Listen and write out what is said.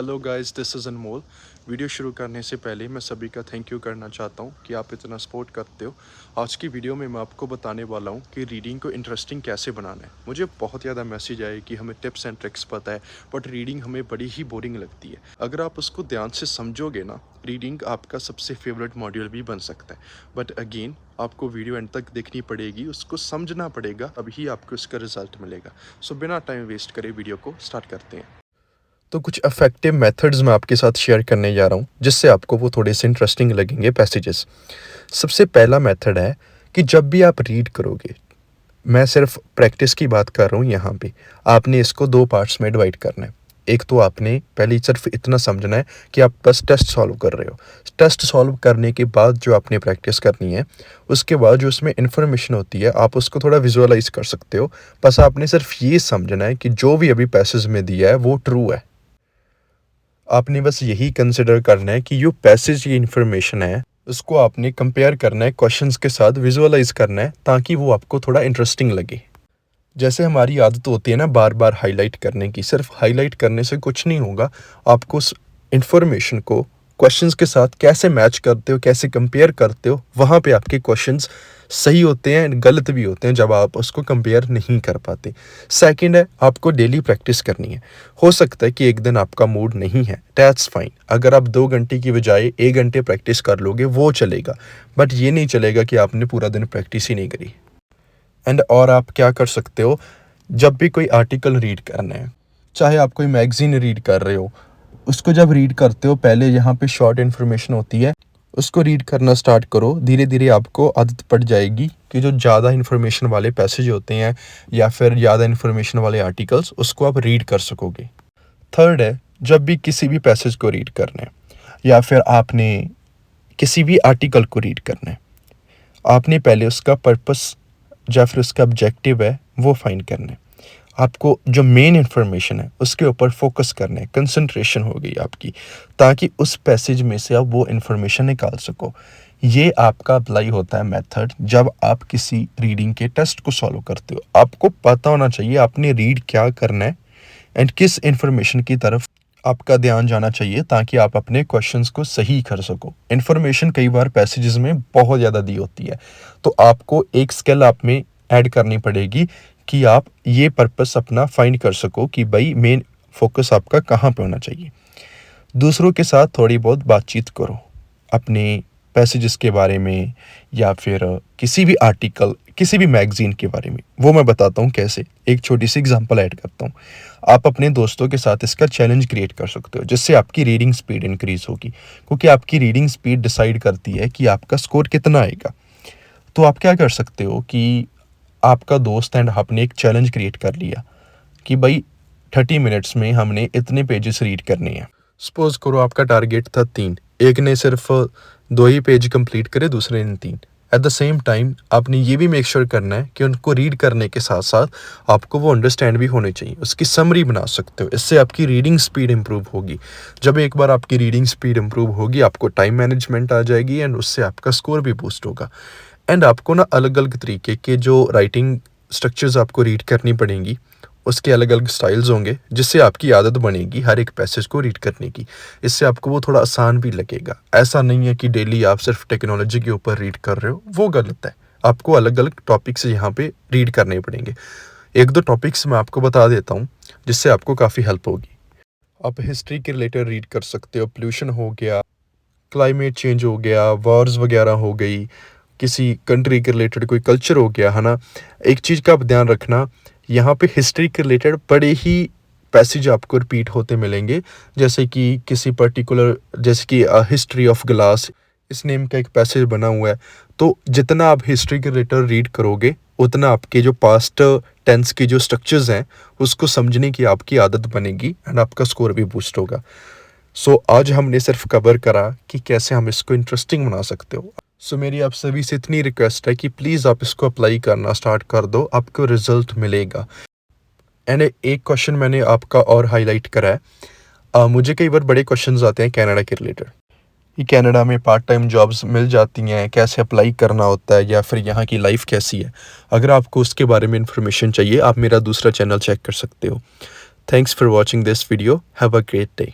Hello guys, this is Anmol. Video शुरू करने से पहले मैं सभी का थैंक यू करना चाहता हूँ कि आप इतना सपोर्ट करते हो। आज की वीडियो में मैं आपको बताने वाला हूँ कि रीडिंग को इंटरेस्टिंग कैसे बनाना है। मुझे बहुत ज़्यादा मैसेज आए कि हमें टिप्स एंड ट्रिक्स पता है, बट रीडिंग हमें बड़ी ही बोरिंग लगती है। अगर आप उसको ध्यान से समझोगे ना, रीडिंग आपका सबसे फेवरेट मॉड्यूल भी बन सकता है। बट अगेन आपको वीडियो एंड तक देखनी पड़ेगी, उसको समझना पड़ेगा, तभी आपको इसका रिजल्ट मिलेगा। सो बिना टाइम वेस्ट करे वीडियो को स्टार्ट करते हैं। तो कुछ इफ़ेक्टिव मेथड्स मैं आपके साथ शेयर करने जा रहा हूँ, जिससे आपको वो थोड़े से इंटरेस्टिंग लगेंगे पैसेजेस। सबसे पहला मेथड है कि जब भी आप रीड करोगे, मैं सिर्फ प्रैक्टिस की बात कर रहा हूँ यहाँ पे, आपने इसको 2 पार्ट्स में डिवाइड करना है। एक तो आपने पहले सिर्फ इतना समझना है कि आप बस टेस्ट सॉल्व कर रहे हो। टेस्ट सॉल्व करने के बाद जो आपने प्रैक्टिस करनी है, उसके बाद जो उसमें इन्फॉर्मेशन होती है, आप उसको थोड़ा विजुअलाइज़ कर सकते हो। बस आपने सिर्फ ये समझना है कि जो भी अभी पैसेज में दिया है, वो ट्रू है। आपने बस यही कंसिडर करना है कि जो पैसेज की इन्फॉर्मेशन है, उसको आपने कंपेयर करना है क्वेश्चंस के साथ, विजुअलाइज़ करना है, ताकि वो आपको थोड़ा इंटरेस्टिंग लगे। जैसे हमारी आदत होती है ना बार-बार हाइलाइट करने की, सिर्फ हाइलाइट करने से कुछ नहीं होगा। आपको उस इन्फॉर्मेशन को क्वेश्चंस के साथ कैसे मैच करते हो, कैसे कंपेयर करते हो, वहाँ पे आपके क्वेश्चंस सही होते हैं, गलत भी होते हैं जब आप उसको कंपेयर नहीं कर पाते। सेकंड है, आपको डेली प्रैक्टिस करनी है। हो सकता है कि एक दिन आपका मूड नहीं है, दैट्स फाइन। अगर आप 2 घंटे की बजाय 1 घंटे प्रैक्टिस कर लोगे, वो चलेगा। बट ये नहीं चलेगा कि आपने पूरा दिन प्रैक्टिस ही नहीं करी। एंड और आप क्या कर सकते हो, जब भी कोई आर्टिकल रीड करना है, चाहे आप कोई मैगज़ीन रीड कर रहे हो, उसको जब रीड करते हो, पहले यहाँ पे शॉर्ट इन्फॉर्मेशन होती है, उसको रीड करना स्टार्ट करो। धीरे-धीरे आपको आदत पड़ जाएगी कि जो ज़्यादा इन्फॉर्मेशन वाले पैसेज होते हैं या फिर ज़्यादा इन्फॉर्मेशन वाले आर्टिकल्स, उसको आप रीड कर सकोगे। थर्ड है, जब भी किसी भी पैसेज को रीड करना है या फिर आपने किसी भी आर्टिकल को रीड करना है, आपने पहले उसका पर्पस या फिर उसका ऑब्जेक्टिव है, वो फाइंड करना है। आपको जो मेन इन्फॉर्मेशन है, उसके ऊपर फोकस करना है, कंसंट्रेशन हो गई आपकी, ताकि उस पैसेज में से आप वो इन्फॉर्मेशन निकाल सको। ये आपका अप्लाई होता है मेथड जब आप किसी रीडिंग के टेस्ट को सॉल्व करते हो। आपको पता होना चाहिए आपने रीड क्या करना है एंड किस इन्फॉर्मेशन की तरफ आपका ध्यान जाना चाहिए, ताकि आप अपने क्वेश्चंस को सही कर सको। इन्फॉर्मेशन कई बार पैसेजेस में बहुत ज़्यादा दी होती है, तो आपको एक स्किल आप में ऐड करनी पड़ेगी कि आप ये पर्पस अपना फाइंड कर सको कि भाई मेन फोकस आपका कहाँ पे होना चाहिए। दूसरों के साथ थोड़ी बहुत बातचीत करो अपने पैसेजेस के बारे में या फिर किसी भी आर्टिकल, किसी भी मैगज़ीन के बारे में। वो मैं बताता हूँ कैसे, एक छोटी सी एग्जांपल ऐड करता हूँ। आप अपने दोस्तों के साथ इसका चैलेंज क्रिएट कर सकते हो, जिससे आपकी रीडिंग स्पीड इंक्रीज़ होगी, क्योंकि आपकी रीडिंग स्पीड डिसाइड करती है कि आपका स्कोर कितना आएगा। तो आप क्या कर सकते हो कि आपका दोस्त एंड आपने एक चैलेंज क्रिएट कर लिया कि भाई 30 मिनट्स में हमने इतने पेजेस रीड करने हैं। सपोज़ करो आपका टारगेट था 3, एक ने सिर्फ 2 ही पेज कंप्लीट करे, दूसरे ने 3। एट द सेम टाइम आपने ये भी मेक श्योर करना है कि उनको रीड करने के साथ-साथ आपको वो अंडरस्टैंड भी होने चाहिए। उसकी समरी बना सकते हो, इससे आपकी रीडिंग स्पीड इम्प्रूव होगी। जब एक बार आपकी रीडिंग स्पीड इम्प्रूव होगी, आपको टाइम मैनेजमेंट आ जाएगी एंड उससे आपका स्कोर भी बूस्ट होगा। एंड आपको ना अलग-अलग तरीके के जो राइटिंग स्ट्रक्चर्स आपको रीड करनी पड़ेंगी, उसके अलग-अलग स्टाइल्स होंगे, जिससे आपकी आदत बनेगी हर एक पैसेज को रीड करने की। इससे आपको वो थोड़ा आसान भी लगेगा। ऐसा नहीं है कि डेली आप सिर्फ टेक्नोलॉजी के ऊपर रीड कर रहे हो, वो गलत है। आपको अलग-अलग टॉपिक्स यहाँ पे रीड करने पड़ेंगे। 1-2 टॉपिक्स मैं आपको बता देता हूँ, जिससे आपको काफ़ी हेल्प होगी। आप हिस्ट्री के रिलेटेड रीड कर सकते हो, पोल्यूशन हो गया, क्लाइमेट चेंज हो गया, वॉर्स वगैरह हो गई, किसी कंट्री के रिलेटेड कोई कल्चर हो गया, है ना? एक चीज़ का आप ध्यान रखना, यहाँ पे हिस्ट्री के रिलेटेड बड़े ही पैसेज आपको रिपीट होते मिलेंगे, जैसे कि किसी पर्टिकुलर, जैसे कि हिस्ट्री ऑफ ग्लास, इस नेम का एक पैसेज बना हुआ है। तो जितना आप हिस्ट्री के रिलेटेड रीड करोगे, उतना आपके जो पास्ट टेंस के जो स्ट्रक्चर्स हैं, उसको समझने की आपकी आदत बनेगी एंड आपका स्कोर भी बूस्ट होगा। सो आज हमने सिर्फ कवर करा कि कैसे हम इसको इंटरेस्टिंग बना सकते हो। सो मेरी आप सभी से इतनी रिक्वेस्ट है कि प्लीज़ आप इसको अप्लाई करना स्टार्ट कर दो, आपको रिजल्ट मिलेगा। एंड एक क्वेश्चन मैंने आपका और हाईलाइट करा है। मुझे कई बार बड़े क्वेश्चंस आते हैं कनाडा के रिलेटेड, कि कनाडा में पार्ट टाइम जॉब्स मिल जाती हैं, कैसे अप्लाई करना होता है, या फिर यहाँ की लाइफ कैसी है। अगर आपको उसके बारे में इंफॉर्मेशन चाहिए, आप मेरा दूसरा चैनल चेक कर सकते हो। Thanks for watching this video. Have a great day.